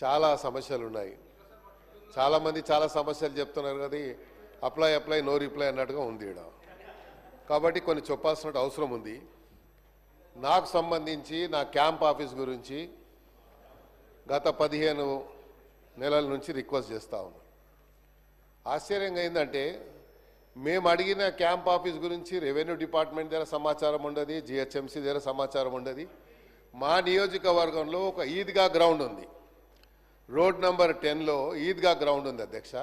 చాలా సమస్యలు ఉన్నాయి. చాలామంది చాలా సమస్యలు చెప్తున్నారు కదా, అప్లై నో రిప్లై అన్నట్టుగా ఉంది ఈడ. కాబట్టి కొన్ని చెప్పాల్సిన అవసరం ఉంది. నాకు సంబంధించి నా క్యాంప్ ఆఫీస్ గురించి గత 15 నెలల నుంచి రిక్వెస్ట్ చేస్తూ ఉన్నాను. ఆశ్చర్యంగా ఏంటంటే మేము అడిగిన క్యాంప్ ఆఫీస్ గురించి రెవెన్యూ డిపార్ట్మెంట్ దగ్గర సమాచారం ఉండదు, జిహెచ్ఎంసీ దగ్గర సమాచారం ఉండదు. మా నియోజకవర్గంలో ఒక ఈద్గా గ్రౌండ్ ఉంది, రోడ్ నంబర్ 10లో ఈద్గా గ్రౌండ్ ఉంది అధ్యక్ష.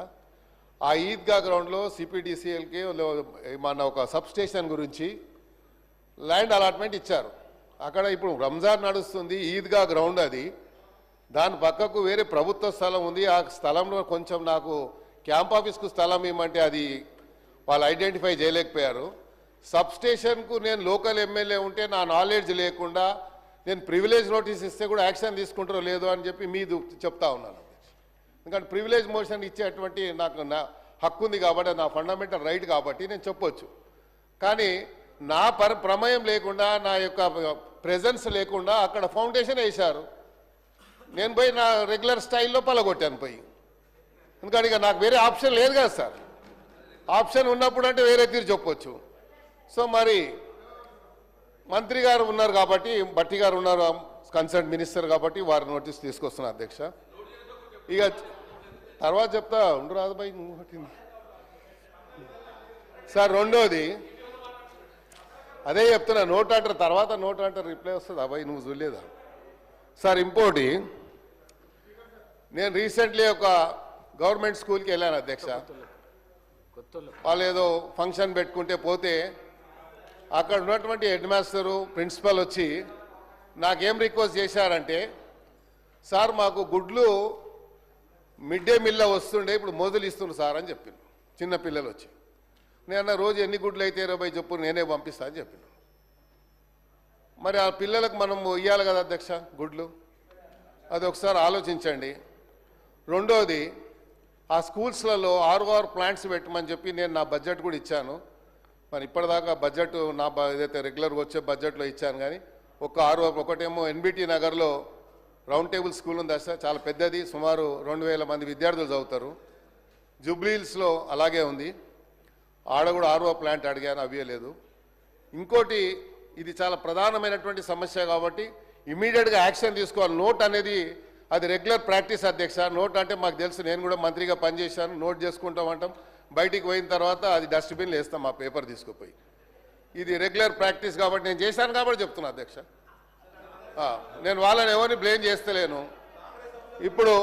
ఆ ఈద్గా గ్రౌండ్లో సిపిడిసిఎల్కి మన ఒక సబ్ స్టేషన్ గురించి ల్యాండ్ అలాట్మెంట్ ఇచ్చారు. అక్కడ ఇప్పుడు రంజాన్ నడుస్తుంది, ఈద్గా గ్రౌండ్ అది. దాని పక్కకు వేరే ప్రభుత్వ స్థలం ఉంది. ఆ స్థలంలో కొంచెం నాకు క్యాంప్ ఆఫీస్కు స్థలం ఇవ్వమంటే అది వాళ్ళు ఐడెంటిఫై చేయలేకపోయారు. సబ్ స్టేషన్కు నేను లోకల్ ఎమ్మెల్యే ఉంటే నా నాలెడ్జ్ లేకుండా నేను ప్రివిలేజ్ నోటీస్ ఇస్తే కూడా యాక్షన్ తీసుకుంటారో లేదో అని చెప్పి మీది చెప్తా ఉన్నాను. ఎందుకంటే ప్రివిలేజ్ మోషన్ ఇచ్చేటువంటి నాకు నా హక్కు ఉంది కాబట్టి, నా ఫండమెంటల్ రైట్ కాబట్టి నేను చెప్పొచ్చు. కానీ నా ప్రమేయం లేకుండా, నా యొక్క ప్రెజెన్స్ లేకుండా అక్కడ ఫౌండేషన్ వేశారు. నేను పోయి నా రెగ్యులర్ స్టైల్లో పలగొట్టాను పోయి. ఎందుకంటే ఇక నాకు వేరే ఆప్షన్ లేదు కదా సార్. ఆప్షన్ ఉన్నప్పుడు అంటే వేరే తీరు చెప్పొచ్చు. సో మరి మంత్రి గారు ఉన్నారు కాబట్టి, భట్టి గారు ఉన్నారు కన్సర్న్ మినిస్టర్ కాబట్టి వారి నోటీస్ తీసుకొస్తున్నా అధ్యక్ష. ఇక తర్వాత చెప్తా ఉండు రాజుబాయి నువ్వు పట్టింది సార్. రెండోది అదే చెప్తున్నా, నోట్ అంటారు తర్వాత నోట్ అంటారు రిప్లై వస్తుంది. అబ్బాయి నువ్వు చూడలేదా సార్? ఇంకోటి, నేను రీసెంట్లీ ఒక గవర్నమెంట్ స్కూల్కి వెళ్ళాను అధ్యక్ష. వాళ్ళు ఏదో ఫంక్షన్ పెట్టుకుంటే పోతే అక్కడ ఉన్నటువంటి హెడ్ మాస్టరు ప్రిన్సిపల్ వచ్చి నాకేం రిక్వెస్ట్ చేశారంటే, సార్ మాకు గుడ్లు మిడ్ డే మీల్లో వస్తుండే, ఇప్పుడు మొదలు ఇస్తుండ్రు సార్ అని చెప్పిండు. చిన్న పిల్లలు వచ్చి నేను రోజు ఎన్ని గుడ్లు అయితే 20 చెప్పు నేనే పంపిస్తా అని చెప్పిన. మరి ఆ పిల్లలకు మనం ఇవ్వాలి కదా అధ్యక్ష గుడ్లు, అది ఒకసారి ఆలోచించండి. రెండోది, ఆ స్కూల్స్లలో ROR ప్లాంట్స్ పెట్టమని చెప్పి నేను నా బడ్జెట్ కూడా ఇచ్చాను. మరి ఇప్పటిదాకా బడ్జెట్ నా ఏదైతే రెగ్యులర్గా వచ్చే బడ్జెట్లో ఇచ్చాను. కానీ ఒక ఒకటేమో ఎన్బిటి నగర్లో రౌండ్ టేబుల్ స్కూల్ ఉంది సార్, చాలా పెద్దది, సుమారు 2000 మంది విద్యార్థులు చదువుతారు. జూబ్లీహిల్స్లో అలాగే ఉంది, ఆడ కూడా RO ప్లాంట్ అడిగాను, అవ్వలేదు. ఇంకోటి, ఇది చాలా ప్రధానమైనటువంటి సమస్య కాబట్టి ఇమీడియట్గా యాక్షన్ తీసుకోవాలి. నోట్ అనేది అది రెగ్యులర్ ప్రాక్టీస్ అధ్యక్ష. నోట్ అంటే మాకు తెలుసు, నేను కూడా మంత్రిగా పనిచేశాను. నోట్ చేసుకుంటామంటాం, బయటికి పోయిన తర్వాత అది డస్ట్బిన్లో వేస్తాం ఆ పేపర్ తీసుకుపోయి. ఇది రెగ్యులర్ ప్రాక్టీస్ కాబట్టి నేను చేశాను కాబట్టి చెప్తున్నా అధ్యక్ష. నేను వాళ్ళని ఎవరిని బ్లేమ్ చేస్తలేను. ఇప్పుడు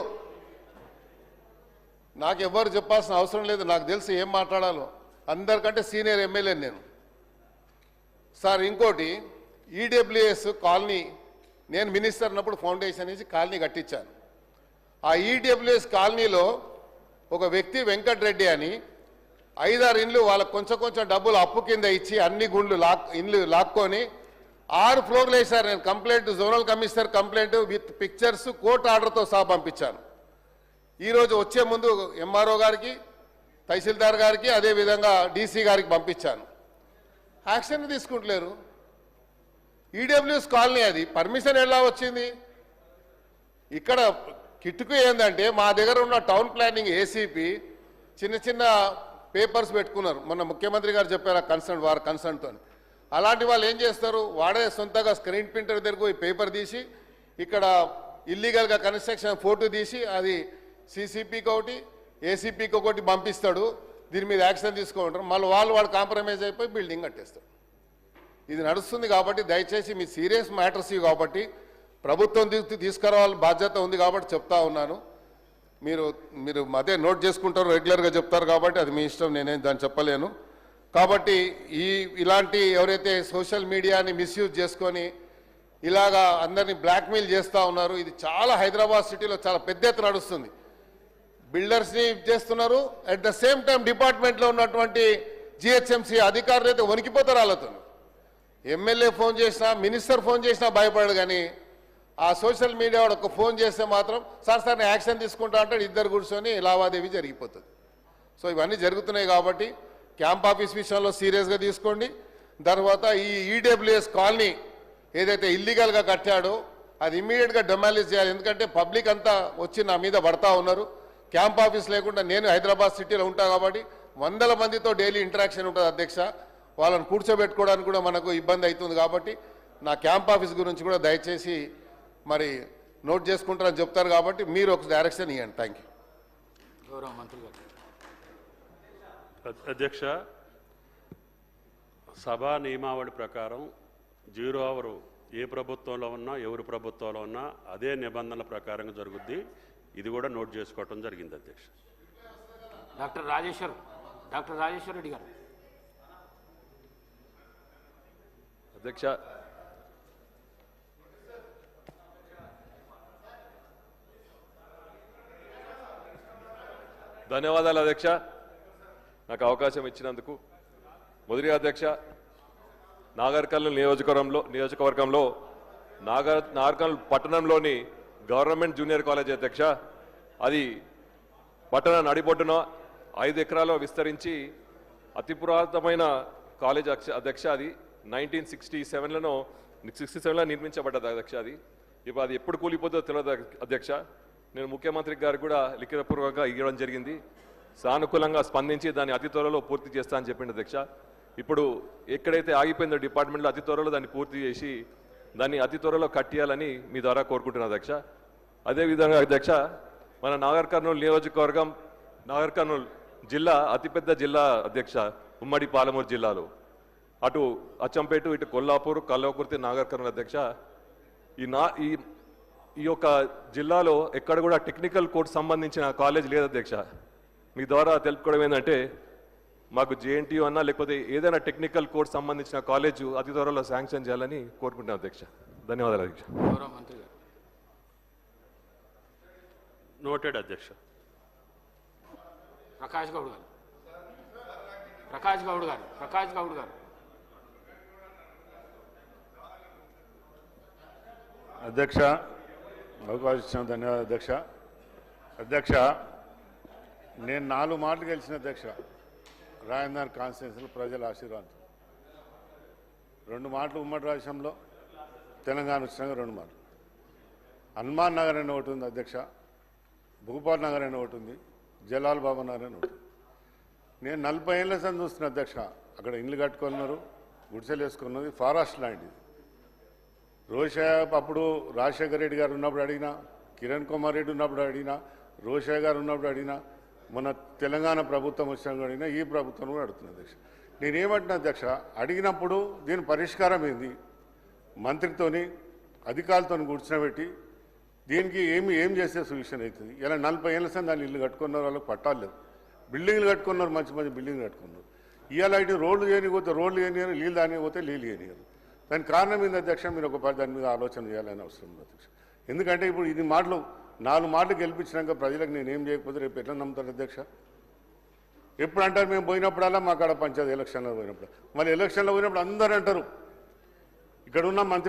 నాకు ఎవరు చెప్పాల్సిన అవసరం లేదు, నాకు తెలుసు ఏం మాట్లాడాలో. అందరికంటే సీనియర్ ఎమ్మెల్యే నేను సార్. ఇంకోటి, ఈడబ్ల్యూఎస్ కాలనీ నేను మినిస్టర్ ఉన్నప్పుడు ఫౌండేషన్ వేసి కాలనీ కట్టించాను. ఆ ఈడబ్ల్యూఎస్ కాలనీలో ఒక వ్యక్తి వెంకటరెడ్డి అని 5-6 ఇండ్లు వాళ్ళకు కొంచెం డబ్బులు అప్పు కింద ఇచ్చి అన్ని ఇండ్లు లాక్కొని 6 ఫ్లోర్లు వేశారు. నేను complaint zonal commissioner complaint with pictures court ఆర్డర్తో సహా పంపించాను. ఈరోజు వచ్చే ముందు MRO గారికి, తహసీల్దార్ గారికి, అదేవిధంగా DC గారికి పంపించాను. యాక్షన్ తీసుకుంటలేరు. ఈడబ్ల్యూఎస్ కాలనీ అది పర్మిషన్ ఎలా వచ్చింది? ఇక్కడ కిట్టుకు ఏంటంటే మా దగ్గర ఉన్న టౌన్ ప్లానింగ్ ACP చిన్న పేపర్స్ పెట్టుకున్నారు. మొన్న ముఖ్యమంత్రి గారు చెప్పారు వారి కన్సర్న్తో. అలాంటి వాళ్ళు ఏం చేస్తారు, వాడే సొంతగా స్క్రీన్ ప్రింటర్ దగ్గరకు పోయి పేపర్ తీసి ఇక్కడ ఇల్లీగల్గా కన్స్ట్రక్షన్ ఫోటో తీసి అది CCPకి ఒకటి ACPకి ఒకటి పంపిస్తాడు. దీని మీద యాక్షన్ తీసుకుంటారు. మళ్ళీ వాడు కాంప్రమైజ్ అయిపోయి బిల్డింగ్ కట్టేస్తాడు. ఇది నడుస్తుంది కాబట్టి దయచేసి మీ సీరియస్ మ్యాటర్స్ ఇవి కాబట్టి ప్రభుత్వం తీసుకురావాలని బాధ్యత ఉంది కాబట్టి చెప్తా ఉన్నాను. మీరు అదే నోట్ చేసుకుంటారు, రెగ్యులర్గా చెప్తారు కాబట్టి అది మీ ఇష్టం, నేనేం దాన్ని చెప్పలేను. కాబట్టి ఇలాంటి ఎవరైతే సోషల్ మీడియాని మిస్యూజ్ చేసుకొని ఇలాగా అందరినీ బ్లాక్మెయిల్ చేస్తూ ఉన్నారు, ఇది చాలా హైదరాబాద్ సిటీలో చాలా పెద్ద ఎత్తున నడుస్తుంది. బిల్డర్స్ని చేస్తున్నారు, అట్ ద సేమ్ టైం డిపార్ట్మెంట్లో ఉన్నటువంటి GHMC అధికారులు అయితే వణికిపోతారు వాళ్ళతో. ఎమ్మెల్యే ఫోన్ చేసినా, మినిస్టర్ ఫోన్ చేసినా భయపడడు. కానీ ఆ సోషల్ మీడియా వాడు ఒక ఫోన్ చేస్తే మాత్రం సార్ నేను యాక్షన్ తీసుకుంటా అంటాడు. ఇద్దరు కూర్చొని లావాదేవీ జరిగిపోతుంది. సో ఇవన్నీ జరుగుతున్నాయి కాబట్టి క్యాంప్ ఆఫీస్ విషయంలో సీరియస్గా తీసుకోండి. తర్వాత ఈ ఈడబ్ల్యూఎస్ కాలనీ ఏదైతే ఇల్లీగల్గా కట్టాడో అది ఇమ్మీడియట్గా డెమాలిష్ చేయాలి. ఎందుకంటే పబ్లిక్ అంతా వచ్చి నా మీద పడతా ఉన్నారు. క్యాంప్ ఆఫీస్ లేకుండా నేను హైదరాబాద్ సిటీలో ఉంటా కాబట్టి వందల మందితో డైలీ ఇంటరాక్షన్ ఉంటుంది అధ్యక్ష. వాళ్ళని కూర్చోబెట్టుకోవడానికి కూడా మనకు ఇబ్బంది అవుతుంది. కాబట్టి నా క్యాంప్ ఆఫీస్ గురించి కూడా దయచేసి మరి నోట్ చేసుకుంటారని చెప్తారు. కాబట్టి మీరు ఒక డైరెక్షన్ ఇవ్వండి. Thank you. గౌరవ మంత్రి గారు. అధ్యక్ష, సభా నియమావళి ప్రకారం 0 అవర్ ఏ ప్రభుత్వంలో ఉన్నా ఎవరి ప్రభుత్వంలో ఉన్నా అదే నిబంధనల ప్రకారంగా జరుగుద్ది. ఇది కూడా నోట్ చేసుకోవటం జరిగింది అధ్యక్ష. డాక్టర్ రాజేశ్వర్ రెడ్డి గారు. అధ్యక్ష, ధన్యవాదాలు అధ్యక్ష, నాకు అవకాశం ఇచ్చినందుకు. మొదటి అధ్యక్ష, నాగర్కర్నూలు నియోజకవర్గంలో నాగర్కర్నూలు పట్టణంలోని గవర్నమెంట్ జూనియర్ కాలేజ్ అధ్యక్ష, అది పట్టణ నడిబొడ్డున 5 ఎకరాల్లో విస్తరించి అతి పురాతనమైన కాలేజ్ అధ్యక్ష. అది 1967లో నిర్మించబడ్డది అధ్యక్ష. అది ఇప్పుడు అది ఎప్పుడు కూలిపోతుందో తెలియదు అధ్యక్ష. నేను ముఖ్యమంత్రి గారికి కూడా లిఖితపూర్వకంగా ఇవ్వడం జరిగింది. సానుకూలంగా స్పందించి దాన్ని అతి త్వరలో పూర్తి చేస్తా అని చెప్పింది అధ్యక్ష. ఇప్పుడు ఎక్కడైతే ఆగిపోయిందో డిపార్ట్మెంట్లో అతి త్వరలో దాన్ని పూర్తి చేసి దాన్ని అతి త్వరలో కట్టియాలని మీ ద్వారా కోరుకుంటున్నాను అధ్యక్ష. అదేవిధంగా అధ్యక్ష, మన నాగర్కర్నూలు జిల్లా అతిపెద్ద జిల్లా అధ్యక్ష, ఉమ్మడి పాలమూరు జిల్లాలో. అటు అచ్చంపేట, ఇటు కొల్లాపూర్, కల్వకుర్తి, నాగర్కర్నూలు అధ్యక్ష. ఈ యొక్క జిల్లాలో ఎక్కడ కూడా టెక్నికల్ కోర్స్ సంబంధించిన కాలేజ్ లేదు అధ్యక్ష. మీ ద్వారా తెలుపుకోవడం ఏంటంటే మాకు జేఎన్టీయూ అన్నా లేకపోతే ఏదైనా టెక్నికల్ కోర్స్ సంబంధించిన కాలేజ్ అతి త్వరలో శాంక్షన్ చేయాలని కోరుకుంటున్నాను అధ్యక్ష. ధన్యవాదాలు అధ్యక్ష. గౌరవ మంత్రి గారు. నోటెడ్ అధ్యక్ష. ప్రకాష్ గౌడ్ గారు. అధ్యక్ష, అవకాశం ఇచ్చిన ధన్యవాదాలు అధ్యక్ష. అధ్యక్ష, నేను 4 మాటలు గెలిచిన అధ్యక్ష రాజధాని కాన్స్టిట్యున్సీలో ప్రజల ఆశీర్వాదం. 2 మాటలు ఉమ్మడి రాష్ట్రంలో, తెలంగాణ వచ్చినాక 2 మాటలు. హనుమాన్ నగర్ అని ఒకటి ఉంది అధ్యక్ష, భూపాల్ నగర్ అని ఒకటి ఉంది, జలాల్ బాబా నగర్ అని ఒకటి. నేను 40 ఏళ్ళ సంది చూస్తున్నా అధ్యక్ష. అక్కడ ఇండ్లు కట్టుకున్నారు, గుడిసెలు వేసుకున్నది, ఫారెస్ట్ ల్యాండ్ ఇది. అప్పుడు రాజశేఖర రెడ్డి గారు ఉన్నప్పుడు అడిగినా, కిరణ్ కుమార్ రెడ్డి ఉన్నప్పుడు అడిగినా, రోషయ్య గారు ఉన్నప్పుడు అడిగినా, మన తెలంగాణ ప్రభుత్వం వచ్చినప్పుడు అడిగినా, ఈ ప్రభుత్వం కూడా అడుగుతున్నా అధ్యక్ష. నేనేమంటున్నా అధ్యక్ష, అడిగినప్పుడు దీని పరిష్కారం ఏంది, మంత్రితోని అధికారులతో కూర్చోబెట్టి దీనికి ఏం చేస్తే సొల్యూషన్ అవుతుంది. ఇలా 40 ఏళ్ళ సంది దాన్ని ఇల్లు కట్టుకున్నారు, వాళ్ళకి పట్టాలు లేవు. బిల్డింగ్లు కట్టుకున్నారు, మంచి బిల్డింగ్లు కట్టుకున్నారు. ఇవాళ ఇటు రోడ్లు చేయనిపోతే రోడ్లు చేయనియరు, నీళ్ళు దానిపోతే నీళ్ళు చేయనియరు. దానికి కారణం ఏంది అధ్యక్ష? మీరు ఒక దాని మీద ఆలోచన చేయాలని అవసరం ఉంది అధ్యక్ష. ఎందుకంటే ఇప్పుడు ఇది మాటలు 4 మాటలు గెలిపించినాక ప్రజలకు నేనేం చేయకపోతే రేపు ఎట్లా నమ్ముతారు అధ్యక్ష? ఎప్పుడు అంటారు మేము పోయినప్పుడల్లా మా కాడ పంచాయతీ ఎలక్షన్లో పోయినప్పుడు, మళ్ళీ ఎలక్షన్లో పోయినప్పుడు అందరూ అంటారు ఇక్కడ ఉన్న మంత్రి